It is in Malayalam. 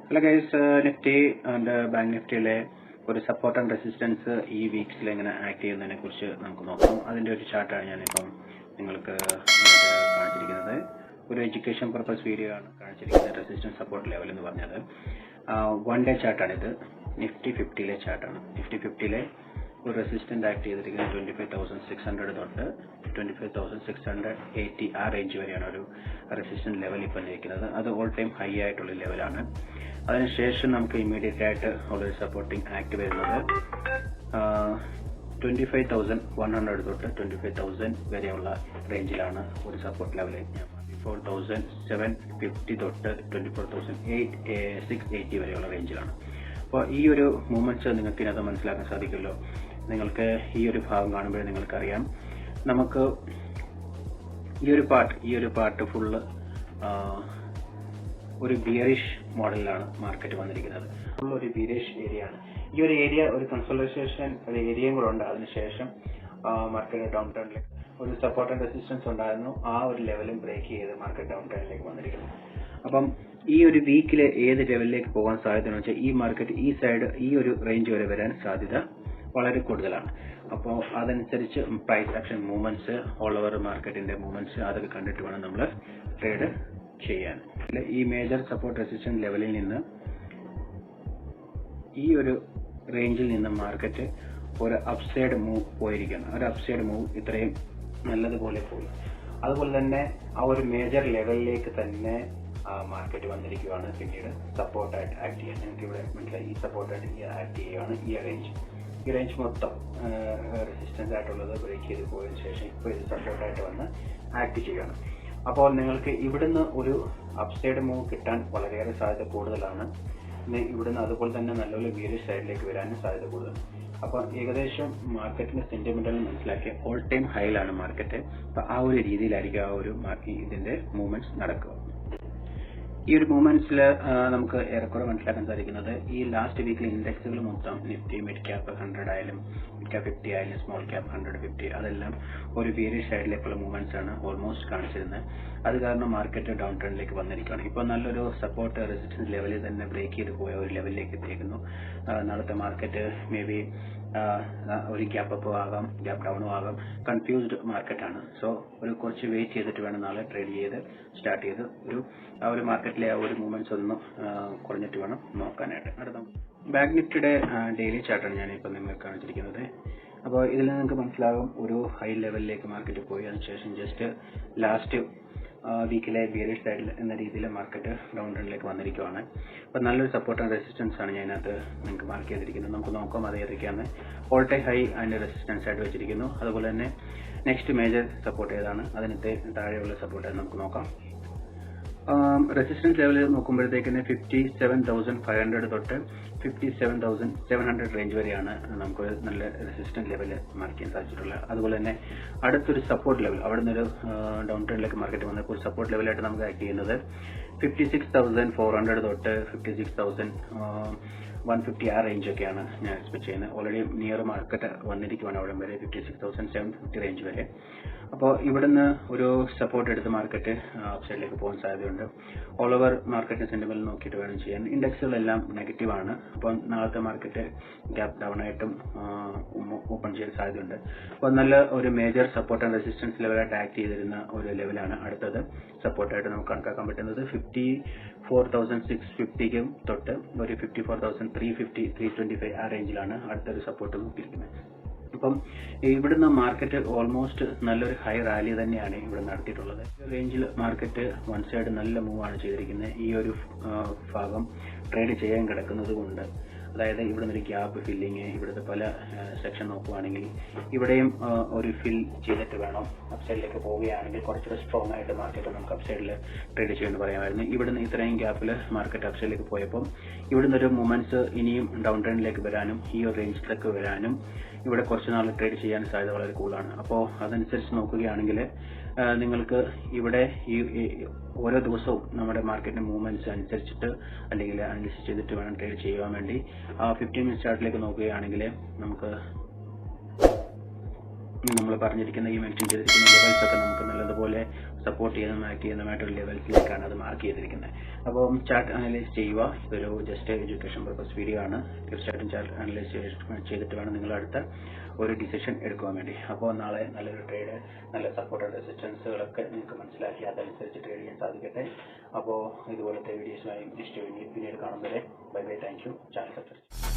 Hello guys, Nifty and Bank Nifty ഒരു സപ്പോർട്ട് ആൻഡ് റെസിസ്റ്റൻസ് ഈ വീക്സിൽ എങ്ങനെ ആക്ട് ചെയ്യുന്നതിനെ കുറിച്ച് നമുക്ക് നോക്കാം. അതിൻ്റെ ഒരു ചാർട്ടാണ് ഞാനിപ്പം നിങ്ങൾക്ക് കാണിച്ചിരിക്കുന്നത്. ഒരു എഡ്യൂക്കേഷൻ പർപ്പസ് വീഡിയോ ആണ് കാണിച്ചിരിക്കുന്നത്. റെസിസ്റ്റൻസ് സപ്പോർട്ട് ലെവൽ എന്ന് പറഞ്ഞത് 1 ഡേ ചാർട്ടാണിത്. നിഫ്റ്റി 50 ചാർട്ടാണ്. നിഫ്റ്റി 50 ഒരു റെസിസ്റ്റൻ്റ് ആക്ട് ചെയ്തിരിക്കുന്നത് 25,600 തൊട്ട് 25,680 ആ റേഞ്ച് വരെയാണ് ഒരു റെസിസ്റ്റൻറ്റ് ലെവൽ ഇപ്പോൾ നിൽക്കുന്നത്. അത് ഓൾ ടൈം ഹൈ ആയിട്ടുള്ള ലെവലാണ്. അതിനുശേഷം നമുക്ക് ഇമ്മീഡിയറ്റ് ആയിട്ട് ഉള്ളൊരു സപ്പോർട്ടിംഗ് ആക്ട് വരുന്നത് 25,100 തൊട്ട് 25,000 വരെയുള്ള റേഞ്ചിലാണ് ഒരു സപ്പോർട്ട് ലെവൽ. 24,750 തൊട്ട് 24,680 വരെയുള്ള റേഞ്ചിലാണ്. അപ്പോൾ ഈ ഒരു മൂവ്മെന്റ്സ് നിങ്ങൾക്ക് ഇതിനകത്ത് മനസ്സിലാക്കാൻ സാധിക്കുമല്ലോ. നിങ്ങൾക്ക് ഈ ഒരു ഭാഗം കാണുമ്പോഴേ നിങ്ങൾക്കറിയാം, നമുക്ക് ഈ ഒരു പാർട്ട് ഫുള്ള് ഒരു ബിയറിഷ് മോഡലിലാണ് മാർക്കറ്റ് വന്നിരിക്കുന്നത്. ഒരു ബിയറിഷ് ഏരിയ ആണ്. ഈ ഒരു ഏരിയ ഒരു കൺസോളിഡേഷൻ ഒരു ഏരിയയും കൂടെ ഉണ്ട്. അതിനുശേഷം മാർക്കറ്റ് ഡൗൺ ടേണിലേക്ക് ഒരു സപ്പോർട്ട് ആൻഡ് റെസിസ്റ്റൻസ് ഉണ്ടായിരുന്നു. ആ ഒരു ലെവലും ബ്രേക്ക് ചെയ്ത് മാർക്കറ്റ് ഡൗൺ ടേണിലേക്ക് വന്നിരിക്കുന്നു. അപ്പം ഈ ഒരു വീക്കിൽ ഏത് ലെവലിലേക്ക് പോകാൻ സാധ്യതയെന്ന് വെച്ചാൽ ഈ മാർക്കറ്റ് ഈ സൈഡ് ഈ ഒരു റേഞ്ച് വരെ വരാൻ സാധ്യത വളരെ കൂടുതലാണ്. അപ്പോൾ അതനുസരിച്ച് price action movements, all over മാർക്കറ്റിന്റെ മൂവ്മെന്റ്സ് അതൊക്കെ കണ്ടിട്ട് വേണം നമ്മൾ ട്രേഡ് ചെയ്യാൻ. ഈ മേജർ സപ്പോർട്ട് റെസിസ്റ്റൻസ് ലെവലിൽ നിന്ന് ഈ ഒരു റേഞ്ചിൽ നിന്ന് മാർക്കറ്റ് ഒരു അപ്സൈഡ് മൂവ് പോയിരിക്കുകയാണ്. ഒരു അപ്സൈഡ് മൂവ് ഇത്രയും നല്ലതുപോലെ പോയി. അതുപോലെ തന്നെ ആ ഒരു മേജർ ലെവലിലേക്ക് തന്നെ മാർക്കറ്റ് വന്നിരിക്കുകയാണ്. പിന്നീട് സപ്പോർട്ടായിട്ട് ആക്ട് ചെയ്യാൻ നിങ്ങൾക്ക് ഇവിടെ മനസ്സിലായി. ഈ സപ്പോർട്ടായിട്ട് ആക്ട് ചെയ്യുകയാണ്. ഈ റേഞ്ച് മൊത്തം റെസിസ്റ്റൻസ് ആയിട്ടുള്ളത് ബ്രേക്ക് ചെയ്ത് പോയതിനു ശേഷം ഇപ്പോൾ ഇത് സപ്പോർട്ടായിട്ട് വന്ന് ആക്ട് ചെയ്യുകയാണ്. അപ്പോൾ നിങ്ങൾക്ക് ഇവിടുന്ന് ഒരു അപ്സൈഡ് മൂവ് കിട്ടാൻ വളരെയേറെ സാധ്യത കൂടുതലാണ്. ഇവിടുന്ന് അതുപോലെ തന്നെ നല്ലപോലെ ബിയറിഷ് സൈഡിലേക്ക് വരാനും സാധ്യത കൂടുതലാണ്. അപ്പോൾ ഏകദേശം മാർക്കറ്റിന്റെ സെന്റിമെന്റൽ മനസ്സിലാക്കിയ ഓൾ ടൈം ഹൈയിലാണ് മാർക്കറ്റ്. അപ്പോൾ ആ ഒരു രീതിയിലായിരിക്കും ആ ഒരു ഇതിന്റെ മൂവ്മെന്റ്സ് നടക്കുക. ഈ ഒരു മൂവ്മെന്റ്സിൽ നമുക്ക് ഏറെക്കുറെ മനസ്സിലാക്കാൻ സാധിക്കുന്നത്, ഈ ലാസ്റ്റ് വീക്കിൽ ഇൻഡെക്സുകൾ മൊത്തം നിഫ്റ്റി മിഡ് ക്യാപ്പ് 100 ആയാലും മിഡ് ക്യാപ്പ് 50 ആയാലും സ്മോൾ ക്യാപ്പ് 150 അതെല്ലാം ഒരു ബിയറിഷ് സൈഡിലേക്കുള്ള മൂവ്മെന്റ്സ് ആണ് ഓൾമോസ്റ്റ് കാണിച്ചിരുന്നത്. അത് കാരണം മാർക്കറ്റ് ഡൗൺ ട്രെൻഡിലേക്ക് വന്നിരിക്കുകയാണ്. ഇപ്പോൾ നല്ലൊരു സപ്പോർട്ട് റെസിസ്റ്റൻസ് ലെവലിൽ തന്നെ ബ്രേക്ക് ചെയ്ത് പോയ ഒരു ലെവലിലേക്ക് എത്തിയിരിക്കുന്നു. നാളത്തെ മാർക്കറ്റ് മേ ബി ഒരു ഗ്യാപ്പ് അപ്പ് ആകാം, ഗ്യാപ്പ് ഡൗണും ആകാം. കൺഫ്യൂസ്ഡ് മാർക്കറ്റാണ്. സോ കുറച്ച് വെയിറ്റ് ചെയ്തിട്ട് വേണം നാളെ ട്രേഡ് ചെയ്ത് സ്റ്റാർട്ട് ചെയ്ത് ആ ഒരു മാർക്കറ്റിലെ ആ ഒരു മൂവ്മെന്റ്സ് ഒന്ന് കുറഞ്ഞിട്ട് വേണം നോക്കാനായിട്ട്. അടുത്ത ബാങ്ക് നിഫ്റ്റിയുടെ ഡെയിലി ചാർട്ടാണ് ഞാനിപ്പോൾ നിങ്ങൾക്ക് കാണിച്ചിരിക്കുന്നത്. അപ്പോൾ ഇതിൽ നിങ്ങൾക്ക് മനസ്സിലാകും, ഒരു ഹൈ ലെവലിലേക്ക് മാർക്കറ്റ് പോയി അതിനുശേഷം ജസ്റ്റ് ലാസ്റ്റ് വീക്കിലെ ബിയറിഷ് സൈഡിൽ എന്ന രീതിയിൽ മാർക്കറ്റ് ഡൗൺ ട്രെൻഡിലേക്ക് വന്നിരിക്കുകയാണ്. അപ്പോൾ നല്ലൊരു സപ്പോർട്ട് ആൻഡ് റെസിസ്റ്റൻസ് ആണ് ഞാനത് നിങ്ങൾക്ക് മാർക്ക് ചെയ്തിരിക്കുന്നത്. നമുക്ക് നോക്കാം അത് ഏതൊക്കെയാണ്. All time high and resistance ആയിട്ട് വെച്ചിരിക്കുന്നു. അതുപോലെ തന്നെ നെക്സ്റ്റ് മേജർ സപ്പോർട്ട് ഏതാണ്, അതിന് താഴെയുള്ള സപ്പോർട്ട് നമുക്ക് നോക്കാം. റെസിസ്റ്റൻസ് ലെവൽ നോക്കുമ്പോഴത്തേക്കിന് 57,500 തൊട്ട് 57,700 റേഞ്ച് വരെയാണ് നമുക്ക് നല്ല റെസിസ്റ്റൻസ് ലെവൽ മാർക്ക് ചെയ്യാൻ സാധിച്ചിട്ടുള്ളത്. അതുപോലെ തന്നെ അടുത്തൊരു സപ്പോർട്ട് ലെവൽ, അവിടെ നിന്നൊരു ഡൗൺ ട്രെൻഡിലേക്ക് മാർക്കറ്റ് വന്നപ്പോൾ സപ്പോർട്ട് ലെവലായിട്ട് നമുക്ക് ആക്ട് ചെയ്യുന്നത് 56,400 തൊട്ട് 56,150 ആ റേഞ്ചൊക്കെയാണ് ഞാൻ എക്സ്പെക്ട് ചെയ്യുന്നത്. ഓൾറെഡി നിയർ മാർക്കറ്റ് വന്നിരിക്കുവാണ് അവിടെ വരെ 56,750 റേഞ്ച് വരെ. അപ്പോൾ ഇവിടുന്ന് ഒരു സപ്പോർട്ട് എടുത്ത് മാർക്കറ്റ് അപ്സൈഡിലേക്ക് പോകാൻ സാധ്യതയുണ്ട്. ഓൾ ഓവർ മാർക്കറ്റിന്റെ സെന്റിമെന്റ് നോക്കിയിട്ട് വേണം ചെയ്യാൻ. ഇൻഡെക്സുകളെല്ലാം നെഗറ്റീവാണ്. അപ്പോൾ നാളത്തെ മാർക്കറ്റ് ഗ്യാപ്പ് ഡൗൺ ആയിട്ടും ഓപ്പൺ ചെയ്യാൻ സാധ്യതയുണ്ട്. അപ്പോൾ നല്ല ഒരു മേജർ സപ്പോർട്ട് ആൻഡ് റെസിസ്റ്റൻസ് ലെവലായിട്ട് ആക്ട് ചെയ്തിരുന്ന ഒരു ലെവലാണ് അടുത്തത് സപ്പോർട്ടായിട്ട് നമുക്ക് കണക്കാക്കാൻ പറ്റുന്നത്. 54,650 തൊട്ട് ഒരു 54,350 325 ആ റേഞ്ചിലാണ് അടുത്തൊരു സപ്പോർട്ട് നോക്കിയിരിക്കുന്നത്. അപ്പം ഇവിടുന്ന് മാർക്കറ്റ് ഓൾമോസ്റ്റ് നല്ലൊരു ഹൈ റാലി തന്നെയാണ് ഇവിടെ നടത്തിയിട്ടുള്ളത്. റേഞ്ചിൽ മാർക്കറ്റ് വൺ സൈഡ് നല്ല മൂവാണ് ചെയ്തിരിക്കുന്നത്. ഈ ഒരു ഭാഗം ട്രേഡ് ചെയ്യാൻ കിടക്കുന്നത് കൊണ്ട്, അതായത് ഇവിടെ നിന്നൊരു ഗ്യാപ്പ് ഫില്ലിങ്, ഇവിടുത്തെ പല സെക്ഷൻ നോക്കുകയാണെങ്കിൽ ഇവിടെയും ഒരു ഫിൽ ചെയ്തിട്ട് വേണം അപ്സൈഡിലേക്ക് പോവുകയാണെങ്കിൽ കുറച്ചുകൂടെ സ്ട്രോങ് ആയിട്ട് മാർക്കറ്റ് നമുക്ക് അപ്സൈഡിൽ ട്രേഡ് ചെയ്യുമെന്ന് പറയാമായിരുന്നു. ഇവിടുന്ന് ഇത്രയും ഗ്യാപ്പിൽ മാർക്കറ്റ് അപ്സൈഡിലേക്ക് പോയപ്പോൾ ഇവിടുന്ന് ഒരു മൂവ്മെന്റ്സ് ഇനിയും ഡൗൺ ട്രെൻഡിലേക്ക് വരാനും ഈ ഒരു റേഞ്ചിലേക്ക് വരാനും ഇവിടെ കുറച്ച് നാൾ ട്രേഡ് ചെയ്യാൻ സാധ്യത വളരെ കൂടുതലാണ്. അപ്പോൾ അതനുസരിച്ച് നോക്കുകയാണെങ്കിൽ നിങ്ങൾക്ക് ഇവിടെ ഈ ഓരോ ദിവസവും നമ്മുടെ മാർക്കറ്റിന്റെ മൂവ്മെന്റ്സ് അനുസരിച്ചിട്ട് അല്ലെങ്കിൽ അനലിസിസ് ചെയ്തിട്ട് വേണം ട്രേഡ് ചെയ്യാൻ വേണ്ടി. 15 മിനിറ്റ് ചാർട്ടിലേക്ക് നോക്കുകയാണെങ്കിൽ നമുക്ക് നമ്മൾ പറഞ്ഞിരിക്കുന്ന ഈ മെൻഷൻ ചെയ്തിരിക്കുന്ന ലെവൽസ് ഒക്കെ നമുക്ക് നല്ലതുപോലെ സപ്പോർട്ട് ചെയ്യുന്നതും ആക്ട് ചെയ്യുന്നതുമായിട്ടുള്ള ലെവൽസിലേക്കാണ് അത് മാർക്ക് ചെയ്തിരിക്കുന്നത്. അപ്പം ചാർട്ട് അനലൈസ് ചെയ്യുക. ഇതൊരു ജസ്റ്റ് എഡ്യൂക്കേഷൻ പർപ്പസ് വീഡിയോ ആണ്. തീർച്ചയായിട്ടും ചാർട്ട് അനലൈസ് ചെയ്തിട്ട് വേണം നിങ്ങൾ അടുത്ത ഒരു ഡിസിഷൻ എടുക്കുവാൻ വേണ്ടി. അപ്പോൾ നാളെ നല്ലൊരു ട്രേഡ്, നല്ല സപ്പോർട്ട് റെസിസ്റ്റൻസുകളൊക്കെ നിങ്ങൾക്ക് മനസ്സിലാക്കി അതനുസരിച്ച് ട്രേഡ് ചെയ്യാൻ സാധിക്കട്ടെ. അപ്പോൾ ഇതുപോലത്തെ വീഡിയോസുമായി പിന്നീട് കാണും വരെ bye bye, thank you. Channel subscribe.